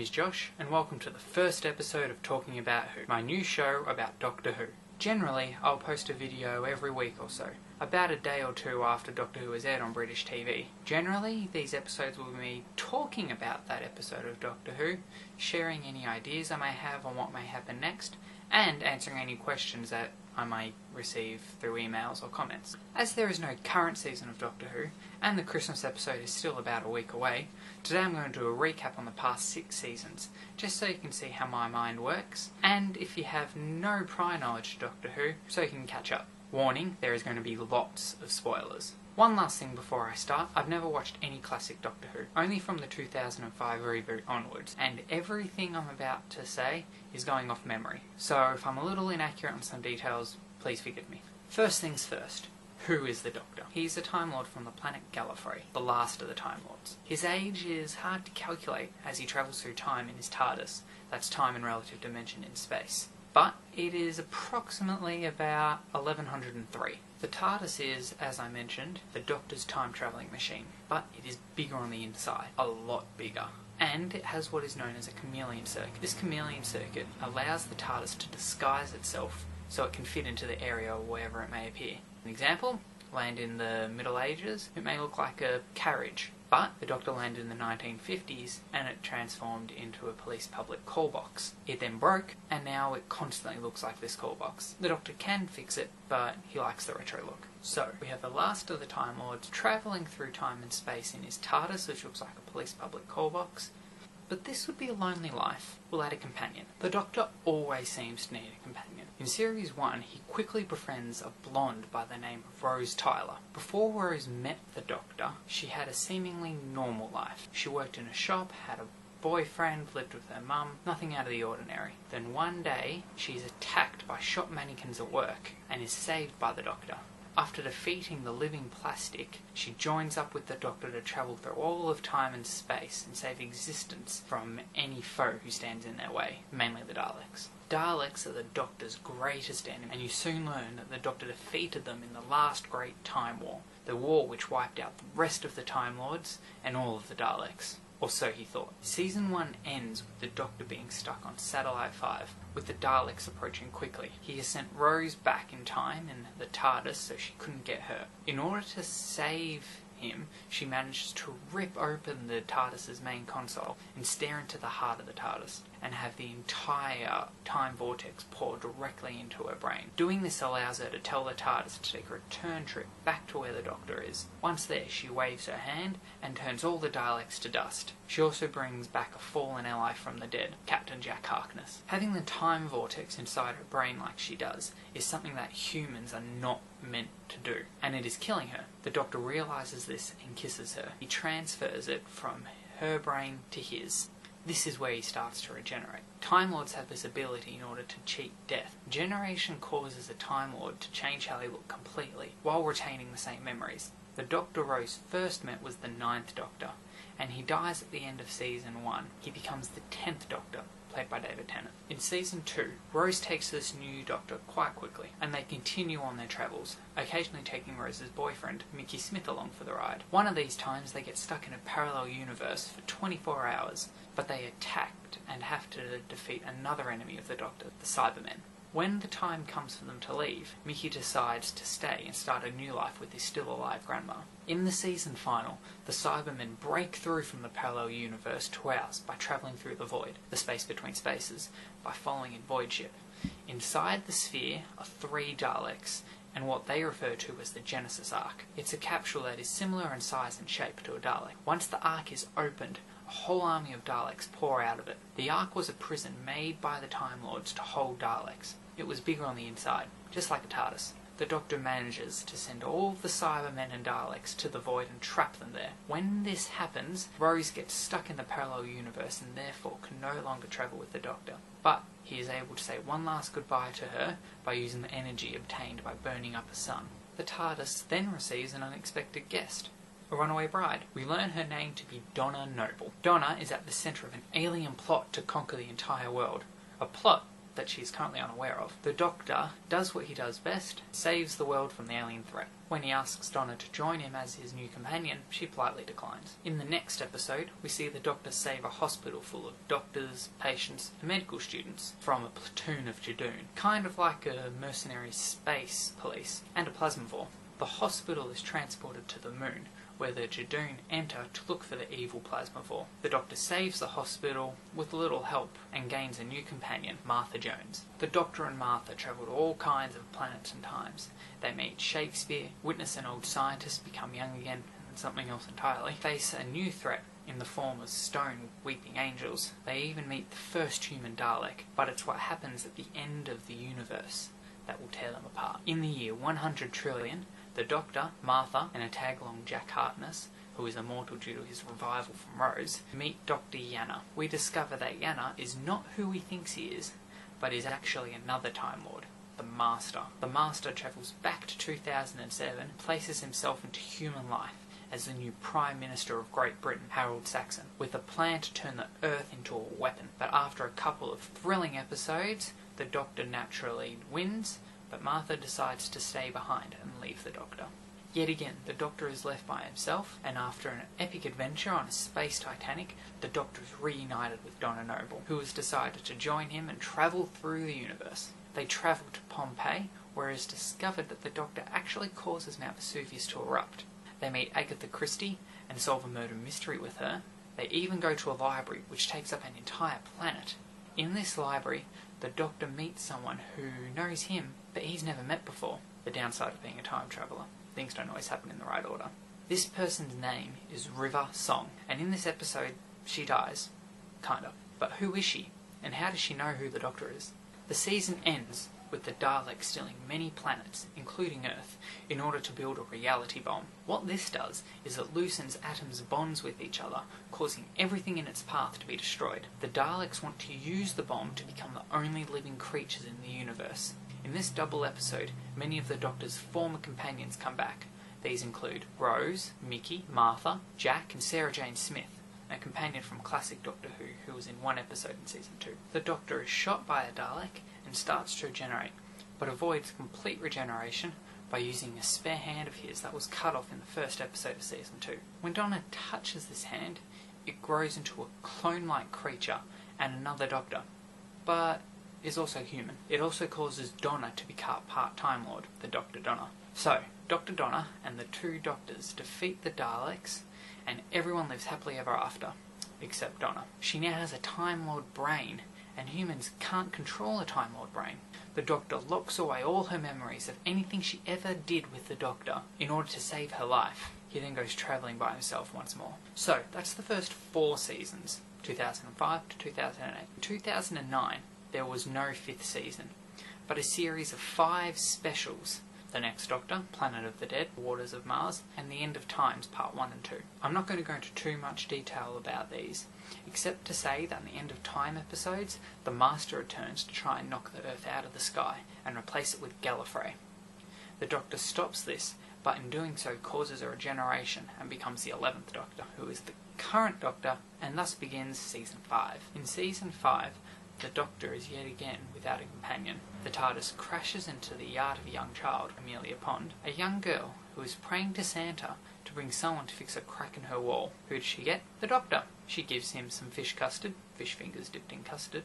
name is Josh, and welcome to the first episode of Talking About Who, my new show about Doctor Who. Generally, I'll post a video every week or so, about a day or two after Doctor Who is aired on British TV. Generally, these episodes will be me talking about that episode of Doctor Who, sharing any ideas I may have on what may happen next, and answering any questions that I might receive through emails or comments. As there is no current season of Doctor Who, and the Christmas episode is still about a week away, today I'm going to do a recap on the past 6 seasons, just so you can see how my mind works, and if you have no prior knowledge of Doctor Who, so you can catch up. Warning, there is going to be lots of spoilers. One last thing before I start, I've never watched any classic Doctor Who, only from the 2005 reboot onwards, and everything I'm about to say is going off memory, so if I'm a little inaccurate on some details, please forgive me. First things first, who is the Doctor? He's a Time Lord from the planet Gallifrey, the last of the Time Lords. His age is hard to calculate as he travels through time in his TARDIS, that's time and relative dimension in space, but it is approximately about 1103. The TARDIS is, as I mentioned, the Doctor's time-travelling machine, but it is bigger on the inside, a lot bigger. And it has what is known as a chameleon circuit. This chameleon circuit allows the TARDIS to disguise itself so it can fit into the area or wherever it may appear. An example, land in the Middle Ages, it may look like a carriage, but the Doctor landed in the 1950s and it transformed into a police public call box. It then broke, and now it constantly looks like this call box. The Doctor can fix it, but he likes the retro look. So, we have the last of the Time Lords travelling through time and space in his TARDIS, which looks like a police public call box. But this would be a lonely life without a companion. The Doctor always seems to need a companion. In Series 1, he quickly befriends a blonde by the name of Rose Tyler. Before Rose met the Doctor, she had a seemingly normal life. She worked in a shop, had a boyfriend, lived with her mum, nothing out of the ordinary. Then one day, she's attacked by shop mannequins at work and is saved by the Doctor. After defeating the living plastic, she joins up with the Doctor to travel through all of time and space and save existence from any foe who stands in their way, mainly the Daleks. Daleks are the Doctor's greatest enemy, and you soon learn that the Doctor defeated them in the last great Time War, the war which wiped out the rest of the Time Lords and all of the Daleks. Or so he thought. Season 1 ends with the Doctor being stuck on Satellite 5, with the Daleks approaching quickly. He has sent Rose back in time in the TARDIS so she couldn't get hurt. In order to save him, she manages to rip open the TARDIS's main console and stare into the heart of the TARDIS, and have the entire time vortex pour directly into her brain. Doing this allows her to tell the TARDIS to take a return trip back to where the Doctor is. Once there, she waves her hand and turns all the Daleks to dust. She also brings back a fallen ally from the dead, Captain Jack Harkness. Having the time vortex inside her brain like she does is something that humans are not meant to do, and it is killing her. The Doctor realises this and kisses her. He transfers it from her brain to his. This is where he starts to regenerate. Time Lords have this ability in order to cheat death. Generation causes a Time Lord to change how they look completely, while retaining the same memories. The Doctor Rose first met was the 9th Doctor, and he dies at the end of Season 1. He becomes the 10th Doctor, played by David Tennant. In Season 2, Rose takes this new Doctor quite quickly, and they continue on their travels, occasionally taking Rose's boyfriend, Mickey Smith, along for the ride. One of these times they get stuck in a parallel universe for 24 hours, but they are attacked and have to defeat another enemy of the Doctor, the Cybermen. When the time comes for them to leave, Mickey decides to stay and start a new life with his still-alive grandma. In the season final, the Cybermen break through from the parallel universe to ours by travelling through the void, the space between spaces, by following in Void Ship. Inside the sphere are 3 Daleks, and what they refer to as the Genesis Ark. It's a capsule that is similar in size and shape to a Dalek. Once the Ark is opened, a whole army of Daleks pour out of it. The Ark was a prison made by the Time Lords to hold Daleks. It was bigger on the inside, just like a TARDIS. The Doctor manages to send all of the Cybermen and Daleks to the Void and trap them there. When this happens, Rose gets stuck in the parallel universe and therefore can no longer travel with the Doctor. But he is able to say one last goodbye to her by using the energy obtained by burning up a sun. The TARDIS then receives an unexpected guest, a runaway bride. We learn her name to be Donna Noble. Donna is at the centre of an alien plot to conquer the entire world, a plot that she's currently unaware of. The Doctor does what he does best, saves the world from the alien threat. When he asks Donna to join him as his new companion, she politely declines. In the next episode, we see the Doctor save a hospital full of doctors, patients, and medical students from a platoon of Judoon, kind of like a mercenary space police and a plasmavore. The hospital is transported to the moon, where the Judoon enter to look for the evil plasmavore. The Doctor saves the hospital with a little help and gains a new companion, Martha Jones. The Doctor and Martha travel to all kinds of planets and times. They meet Shakespeare, witness an old scientist become young again, and something else entirely, face a new threat in the form of stone weeping angels. They even meet the first human Dalek, but it's what happens at the end of the universe that will tear them apart. In the year 100 trillion, the Doctor, Martha, and a tag-along Jack Harkness, who is immortal due to his revival from Rose, meet Dr. Yana. We discover that Yana is not who he thinks he is, but is actually another Time Lord, the Master. The Master travels back to 2007, places himself into human life as the new Prime Minister of Great Britain, Harold Saxon, with a plan to turn the Earth into a weapon. But after a couple of thrilling episodes, the Doctor naturally wins, but Martha decides to stay behind and leave the Doctor. Yet again, the Doctor is left by himself, and after an epic adventure on a space Titanic, the Doctor is reunited with Donna Noble, who has decided to join him and travel through the universe. They travel to Pompeii, where it is discovered that the Doctor actually causes Mount Vesuvius to erupt. They meet Agatha Christie and solve a murder mystery with her. They even go to a library which takes up an entire planet. In this library, the Doctor meets someone who knows him, but he's never met before. The downside of being a time traveller. Things don't always happen in the right order. This person's name is River Song, and in this episode, she dies. Kinda. But who is she? And how does she know who the Doctor is? The season ends with the Daleks stealing many planets, including Earth, in order to build a reality bomb. What this does is it loosens atoms' bonds with each other, causing everything in its path to be destroyed. The Daleks want to use the bomb to become the only living creatures in the universe. In this double episode, many of the Doctor's former companions come back. These include Rose, Mickey, Martha, Jack, and Sarah Jane Smith, a companion from classic Doctor who was in one episode in Season 2. The Doctor is shot by a Dalek and starts to regenerate, but avoids complete regeneration by using a spare hand of his that was cut off in the first episode of Season 2. When Donna touches this hand, it grows into a clone-like creature and another Doctor, but is also human. It also causes Donna to become part Time Lord, the Dr. Donna. So, Dr. Donna and the two Doctors defeat the Daleks, and everyone lives happily ever after, except Donna. She now has a Time Lord brain, and humans can't control a Time Lord brain. The Doctor locks away all her memories of anything she ever did with the Doctor in order to save her life. He then goes travelling by himself once more. So, that's the first 4 seasons, 2005 to 2008. In 2009, there was no 5th season, but a series of 5 specials: The Next Doctor, Planet of the Dead, Waters of Mars, and The End of Times Part 1 and 2. I'm not going to go into too much detail about these, except to say that in the End of Time episodes, the Master returns to try and knock the Earth out of the sky and replace it with Gallifrey. The Doctor stops this, but in doing so causes a regeneration and becomes the 11th Doctor, who is the current Doctor, and thus begins Season 5. In Season 5, the Doctor is yet again without a companion. The TARDIS crashes into the yard of a young child, Amelia Pond, a young girl who is praying to Santa to bring someone to fix a crack in her wall. Who does she get? The Doctor. She gives him some fish custard, fish fingers dipped in custard,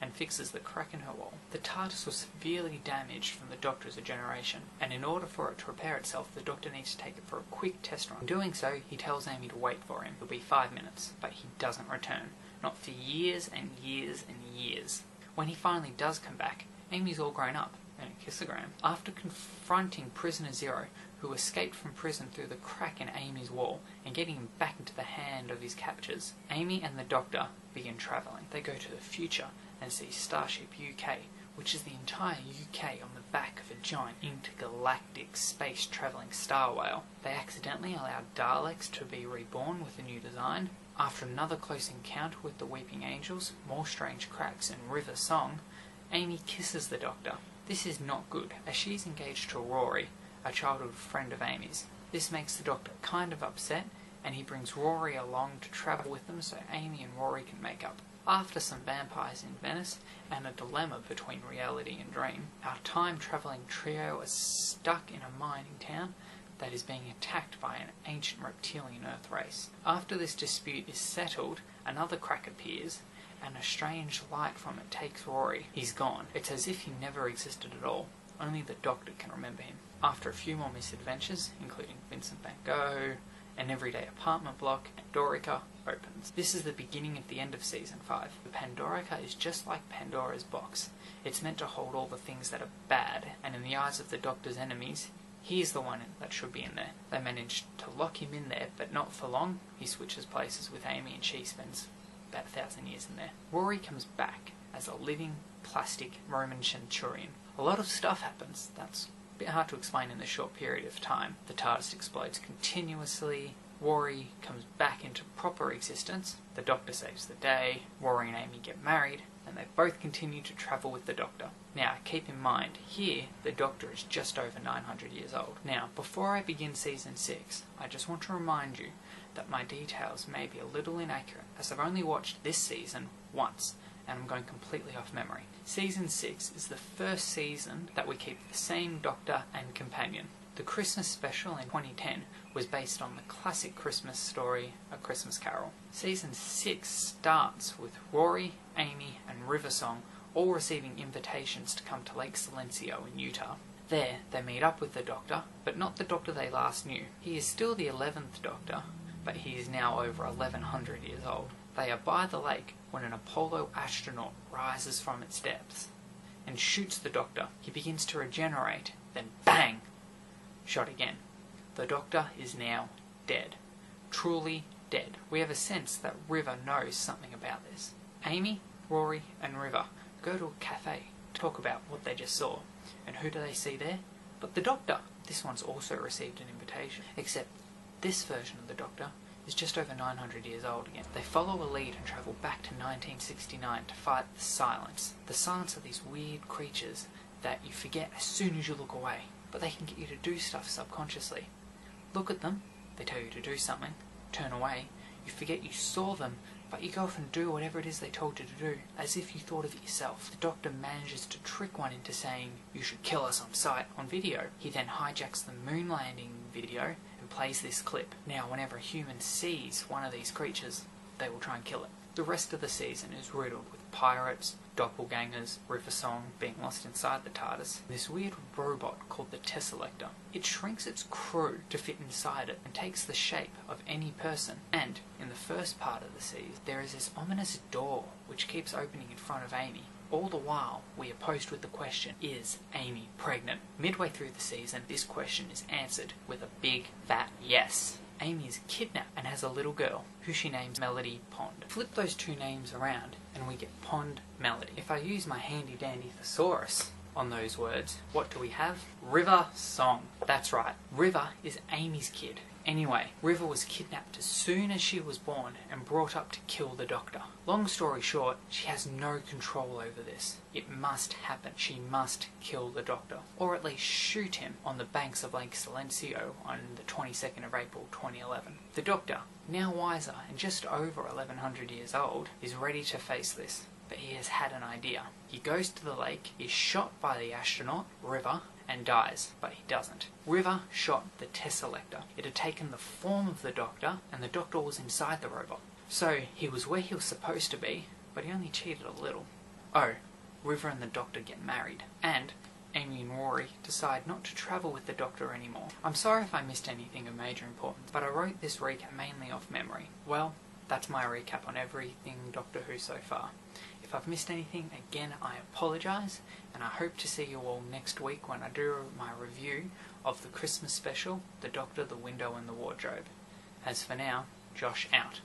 and fixes the crack in her wall. The TARDIS was severely damaged from the Doctor's regeneration, and in order for it to repair itself, the Doctor needs to take it for a quick test run. In doing so, he tells Amy to wait for him. It'll be 5 minutes, but he doesn't return. Not for years and years and years. When he finally does come back, Amy's all grown up, and a kissogram. After confronting Prisoner Zero, who escaped from prison through the crack in Amy's wall, and getting him back into the hand of his captors, Amy and the Doctor begin travelling. They go to the future and see Starship UK, which is the entire UK on the back of a giant intergalactic space-travelling star whale. They accidentally allow Daleks to be reborn with a new design. After another close encounter with the Weeping Angels, more strange cracks, and River Song, Amy kisses the Doctor. This is not good, as she's engaged to Rory, a childhood friend of Amy's. This makes the Doctor kind of upset, and he brings Rory along to travel with them so Amy and Rory can make up. After some vampires in Venice and a dilemma between reality and dream, our time-travelling trio is stuck in a mining town that is being attacked by an ancient reptilian Earth race. After this dispute is settled, another crack appears, and a strange light from it takes Rory. He's gone. It's as if he never existed at all. Only the Doctor can remember him. After a few more misadventures, including Vincent van Gogh, an everyday apartment block, Pandorica opens. This is the beginning of the end of Season 5. The Pandorica is just like Pandora's box. It's meant to hold all the things that are bad, and in the eyes of the Doctor's enemies, he's the one that should be in there. They managed to lock him in there, but not for long. He switches places with Amy and she spends about 1,000 years in there. Rory comes back as a living, plastic Roman centurion. A lot of stuff happens. That's a bit hard to explain in this short period of time. The TARDIS explodes continuously. Rory comes back into proper existence. The Doctor saves the day. Rory and Amy get married, and they both continue to travel with the Doctor. Now, keep in mind, here, the Doctor is just over 900 years old. Now, before I begin Season 6, I just want to remind you that my details may be a little inaccurate, as I've only watched this season once, and I'm going completely off memory. Season 6 is the first season that we keep the same Doctor and companion. The Christmas special in 2010 was based on the classic Christmas story, A Christmas Carol. Season 6 starts with Rory, Amy and Riversong all receiving invitations to come to Lake Silencio in Utah. There, they meet up with the Doctor, but not the Doctor they last knew. He is still the 11th Doctor, but he is now over 1100 years old. They are by the lake when an Apollo astronaut rises from its depths and shoots the Doctor. He begins to regenerate, then bang! Shot again. The Doctor is now dead. Truly dead. We have a sense that River knows something about this. Amy, Rory and River go to a cafe to talk about what they just saw. And who do they see there? But the Doctor. This one's also received an invitation. Except this version of the Doctor is just over 900 years old again. They follow a lead and travel back to 1969 to fight the Silence. The Silence are these weird creatures that you forget as soon as you look away. But they can get you to do stuff subconsciously. Look at them, they tell you to do something, turn away, you forget you saw them, but you go off and do whatever it is they told you to do, as if you thought of it yourself. The Doctor manages to trick one into saying, "You should kill us on sight," on video. He then hijacks the moon landing video and plays this clip. Now, whenever a human sees one of these creatures, they will try and kill it. The rest of the season is riddled with pirates, doppelgangers, Riversong being lost inside the TARDIS, this weird robot called the Tesselector. It shrinks its crew to fit inside it and takes the shape of any person. And in the first part of the season, there is this ominous door which keeps opening in front of Amy. All the while, we are posed with the question, is Amy pregnant? Midway through the season, this question is answered with a big, fat yes. Amy is kidnapped and has a little girl, who she names Melody Pond. Flip those two names around, and we get Pond Melody. If I use my handy-dandy thesaurus on those words, what do we have? River Song. That's right, River is Amy's kid. Anyway, River was kidnapped as soon as she was born and brought up to kill the Doctor. Long story short, she has no control over this. It must happen. She must kill the Doctor, or at least shoot him on the banks of Lake Silencio on the 22nd of April 2011. The Doctor, now wiser and just over 1100 years old, is ready to face this. But he has had an idea. He goes to the lake, is shot by the astronaut, River, and dies, but he doesn't. River shot the Tesselector. It had taken the form of the Doctor, and the Doctor was inside the robot. So, he was where he was supposed to be, but he only cheated a little. Oh, River and the Doctor get married, and Amy and Rory decide not to travel with the Doctor anymore. I'm sorry if I missed anything of major importance, but I wrote this recap mainly off memory. Well, that's my recap on everything Doctor Who so far. If I've missed anything, again, I apologise, and I hope to see you all next week when I do my review of the Christmas special, The Doctor, the Window and the Wardrobe. As for now, Josh out.